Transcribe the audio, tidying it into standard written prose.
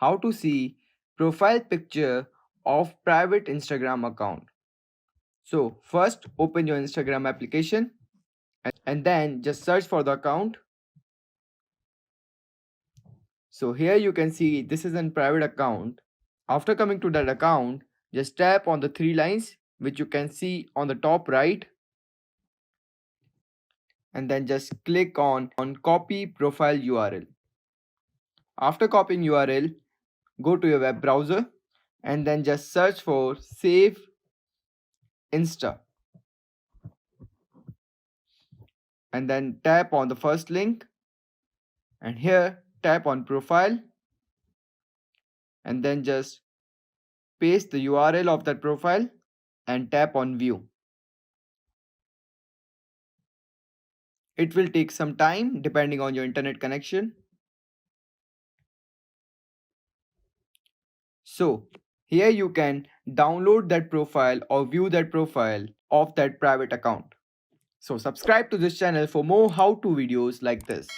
how to see profile picture of private Instagram account. So first open your Instagram application and then just search for the account. So here you can see this is a private account. After coming to that account, just tap on the three lines which you can see on the top right and then just click on copy profile URL. After copying URL, go to your web browser and then just search for Save Insta and then tap on the first link and here tap on profile and then just paste the URL of that profile and tap on view. It will take some time depending on your internet connection. So here you can download that profile or view that profile of that private account. So subscribe to this channel for more how-to videos like this.